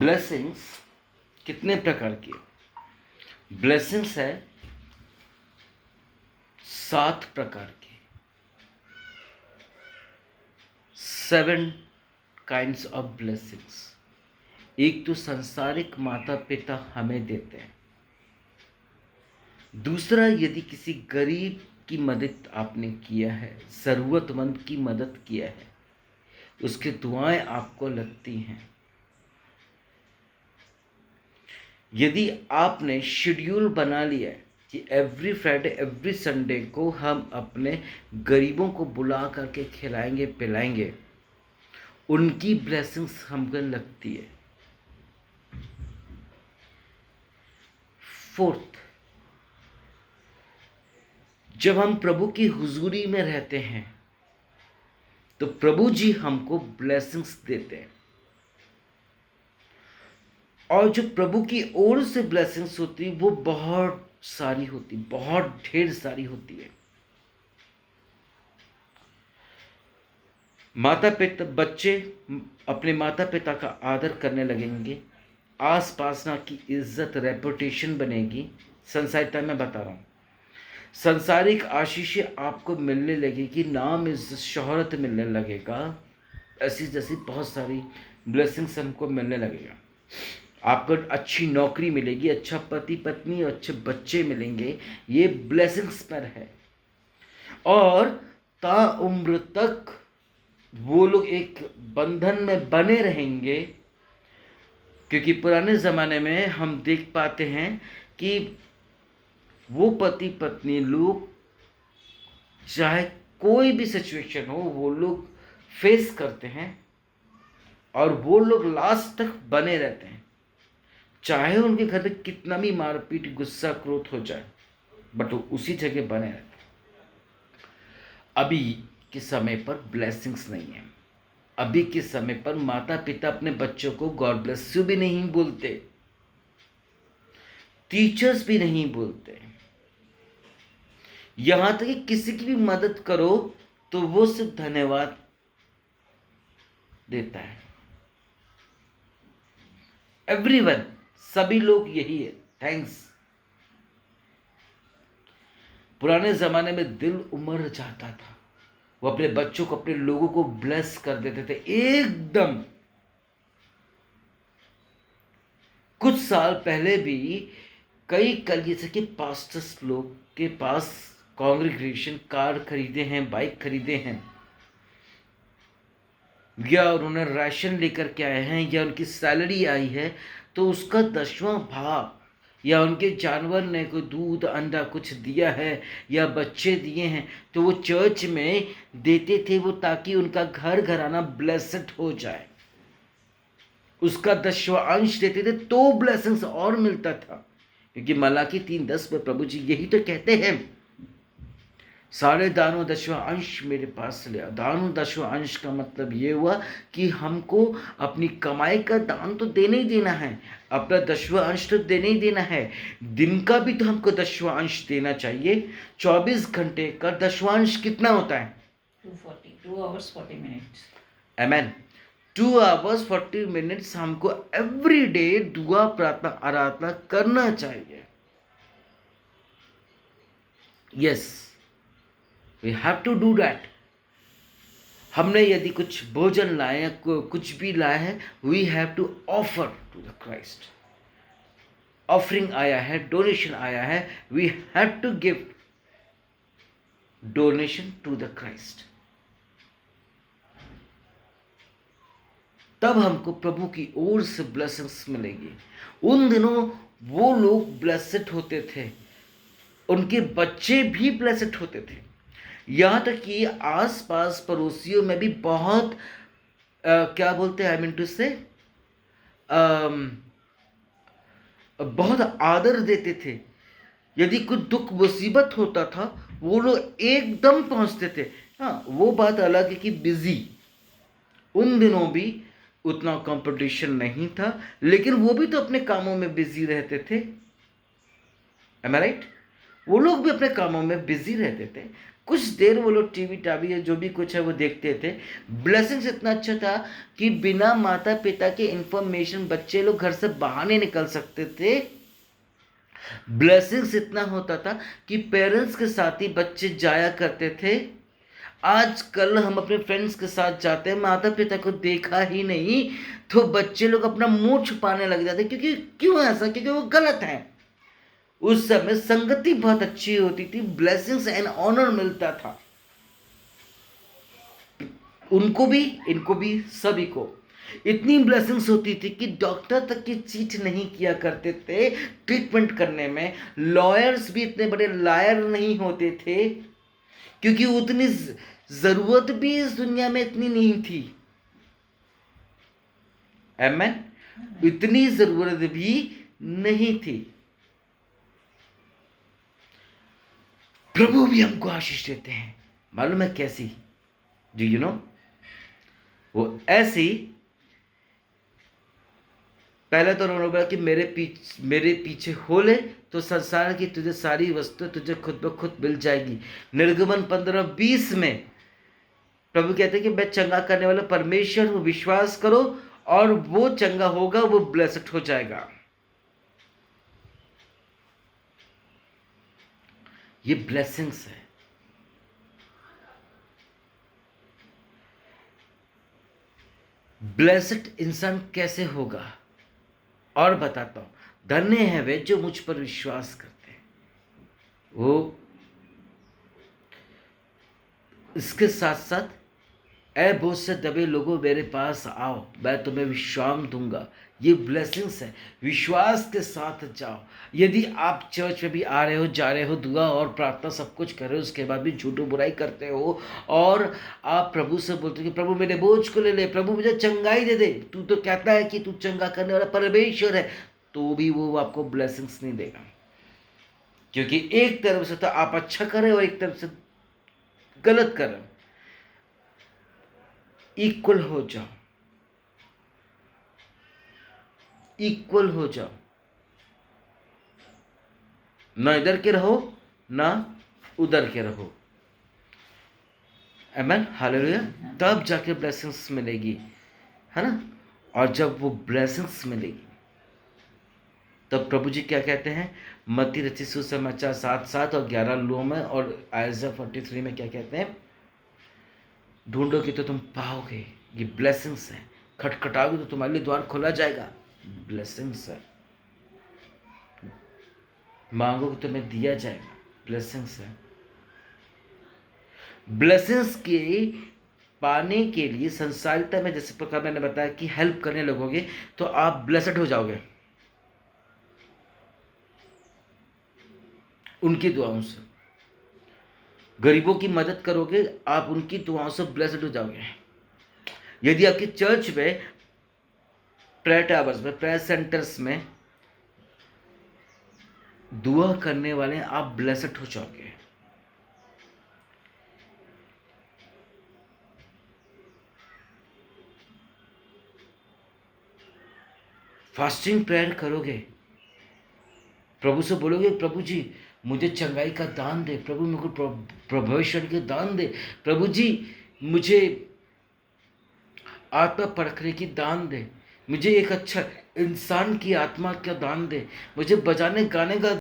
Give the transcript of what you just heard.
Blessings कितने प्रकार की है? ब्लेसिंग्स है 7 प्रकार की, 7 काइंड्स ऑफ ब्लेसिंग्स। एक तो संसारिक माता पिता हमें देते हैं। दूसरा, यदि किसी गरीब की मदद आपने किया है, ज़रूरतमंद की मदद किया है, उसकी दुआएं आपको लगती हैं। यदि आपने शेड्यूल बना लिया है कि एवरी फ्राइडे एवरी संडे को हम अपने गरीबों को बुला करके खिलाएंगे पिलाएंगे, उनकी ब्लेसिंग्स हमको लगती है। फोर्थ, जब हम प्रभु की हुजूरी में रहते हैं तो प्रभु जी हमको ब्लेसिंग्स देते हैं, और जो प्रभु की ओर से ब्लेसिंग्स होती है वो बहुत सारी होती, बहुत ढेर सारी होती है। माता पिता, बच्चे अपने माता पिता का आदर करने लगेंगे, आस पास ना की इज्जत रेपुटेशन बनेगी। संसारिकता में बता रहा हूँ, संसारिक आशीषें आपको मिलने लगेगी, नाम इज्जत शोहरत मिलने लगेगा, ऐसी जैसी बहुत सारी ब्लेसिंग्स हमको मिलने लगेगा। आपको अच्छी नौकरी मिलेगी, अच्छा पति पत्नी और अच्छे बच्चे मिलेंगे, ये ब्लेसिंग्स पर है। और ताउम्र तक वो लोग एक बंधन में बने रहेंगे, क्योंकि पुराने ज़माने में हम देख पाते हैं कि वो पति पत्नी लोग चाहे कोई भी सिचुएशन हो वो लोग फेस करते हैं, और वो लोग लास्ट तक बने रहते हैं, चाहे उनके घर में कितना भी मारपीट गुस्सा क्रोध हो जाए, बट वो उसी जगह बने रहते हैं। अभी के समय पर ब्लेसिंग्स नहीं है। अभी के समय पर माता पिता अपने बच्चों को गॉड ब्लेस यू भी नहीं बोलते, टीचर्स भी नहीं बोलते, यहां तक कि किसी की भी मदद करो तो वो सिर्फ धन्यवाद देता है। एवरीवन, सभी लोग यही है, थैंक्स। पुराने जमाने में दिल उमड़ जाता था, वो अपने बच्चों को, अपने लोगों को ब्लेस कर देते थे एकदम। कुछ साल पहले भी कई कलीसिया के पास्टर्स लोग के पास कांग्रेगेशन कार खरीदे हैं, बाइक खरीदे हैं, या उन्होंने राशन लेकर के आए हैं, या उनकी सैलरी आई है तो उसका 10वां भाग, या उनके जानवर ने कोई दूध अंडा कुछ दिया है या बच्चे दिए हैं तो वो चर्च में देते थे, वो ताकि उनका घर घराना ब्लेस्ड हो जाए। उसका 10वां अंश देते थे तो ब्लेसिंग्स और मिलता था, क्योंकि मलाकी 3:10 में प्रभु जी यही तो कहते हैं, सारे दानों 10वां अंश मेरे पास से लिया। दानों 10वां अंश का मतलब ये हुआ कि हमको अपनी कमाई का दान तो देना ही देना है, अपना 10वां अंश तो देना ही देना है, दिन का भी तो हमको 10वां अंश देना चाहिए। 24 घंटे का 10वां अंश कितना होता है? 2 hours 40 minutes। Amen. 2 hours 40 minutes हमको एवरी डे दुआ प्रार्थना आराधना करना चाहिए। Yes, we have to do that. हमने यदि कुछ भोजन लाए या कुछ भी लाया है, we have to offer to the Christ. Offering आया है, डोनेशन आया है, we have to give donation to the Christ. तब हमको प्रभु की ओर से ब्लेसिंग्स मिलेगी। उन दिनों वो लोग ब्लेसेड होते थे, उनके बच्चे भी ब्लेसेड होते थे, यहाँ तक कि आस पास पड़ोसियों में भी बहुत क्या बोलते हैं, आई मीन टू से बहुत आदर देते थे। यदि कुछ दुख मुसीबत होता था वो लोग एकदम पहुंचते थे। हाँ, वो बात अलग है कि बिजी, उन दिनों भी उतना कंपटीशन नहीं था, लेकिन वो भी तो अपने कामों में बिजी रहते थे। एम आई राइट? वो लोग भी अपने कामों में बिजी रहते थे। कुछ देर वो लोग टीवी टावी या जो भी कुछ है वो देखते थे। ब्लेसिंग्स इतना अच्छा था कि बिना माता पिता के इंफॉर्मेशन बच्चे लोग घर से बाहर नहीं निकल सकते थे। ब्लेसिंग्स इतना होता था कि पेरेंट्स के साथ ही बच्चे जाया करते थे। आजकल हम अपने फ्रेंड्स के साथ जाते हैं, माता पिता को देखा ही नहीं तो बच्चे लोग अपना मुंह छुपाने लग जाते हैं। क्योंकि क्यों ऐसा? क्योंकि वो गलत है। उस समय संगति बहुत अच्छी होती थी, ब्लेसिंग्स एंड ऑनर मिलता था, उनको भी इनको भी सभी को। इतनी ब्लेसिंग्स होती थी कि डॉक्टर तक की चीट नहीं किया करते थे ट्रीटमेंट करने में। लॉयर्स भी इतने बड़े लायर नहीं होते थे, क्योंकि उतनी जरूरत भी इस दुनिया में इतनी नहीं थी। आमेन। इतनी जरूरत भी नहीं थी। प्रभु भी हमको आशीष देते हैं, मालूम है कैसी? Do you know? वो ऐसी, पहले तो उन्होंने बोला कि मेरे पीछे हो ले तो संसार की तुझे सारी वस्तु तुझे खुद ब खुद मिल जाएगी। निर्गमन 15:20 में प्रभु कहते हैं कि मैं चंगा करने वाला परमेश्वर हूं, विश्वास करो और वो चंगा होगा, वो ब्लेस्ड हो जाएगा। ये ब्लेसिंग्स है। ब्लेस्ड इंसान कैसे होगा और बताता हूं। धन्य है वे जो मुझ पर विश्वास करते हैं। वो इसके साथ साथ, ऐ बोझ से दबे लोगों मेरे पास आओ, मैं तुम्हें विश्राम दूंगा। ये ब्लेसिंग्स है। विश्वास के साथ जाओ। यदि आप चर्च में भी आ रहे हो, जा रहे हो, दुआ और प्रार्थना सब कुछ कर रहे हो, उसके बाद भी झूठो बुराई करते हो और आप प्रभु से बोलते हो कि प्रभु मेरे बोझ को ले ले, प्रभु मुझे चंगाई दे दे, तू तो कहता है कि तू चंगा करने वाला परमेश्वर है, तो भी वो आपको ब्लेसिंग्स नहीं देगा। क्योंकि एक तरफ से तो आप अच्छा करें और एक तरफ से गलत करें। इक्वल हो जाओ, इक्वल हो जाओ, ना इधर के रहो ना उधर के रहो। आमेन, हालेलुया। तब जाके ब्लेसिंग्स मिलेगी, है ना? और जब वो ब्लेसिंग्स मिलेगी तब प्रभु जी क्या कहते हैं? मत्ती रचित सुसमाचार 7:7 और 11 में और आयजा 43 में क्या कहते हैं? ढूंढोगे तो तुम पाओगे। ये ब्लेसिंग्स है। खटखटाओगे तो तुम्हारे लिए द्वार खोला जाएगा। ब्लेसिंग्स है। मांगोगे तो तुम्हें दिया जाएगा। ब्लेसिंग्स है। ब्लेसिंग्स के पाने के लिए संसारिता में, जैसे प्रकार मैंने बताया कि हेल्प करने लगोगे तो आप ब्लेसड हो जाओगे उनकी दुआओं से। गरीबों की मदद करोगे, आप उनकी दुआओं से ब्लेसड हो जाओगे। यदि आपकी चर्च में प्रेयर टावर्स में, प्रेयर सेंटर्स में दुआ करने वाले, आप ब्लेसड हो जाओगे। फास्टिंग प्रेयर करोगे, प्रभु से बोलोगे प्रभु जी मुझे चंगाई का दान दे, प्रभु मेरे को प्रभुष्ण के दान दे, प्रभु जी मुझे आत्मा परखने की दान दे, मुझे एक अच्छा इंसान की आत्मा का दान दे, मुझे बजाने गाने का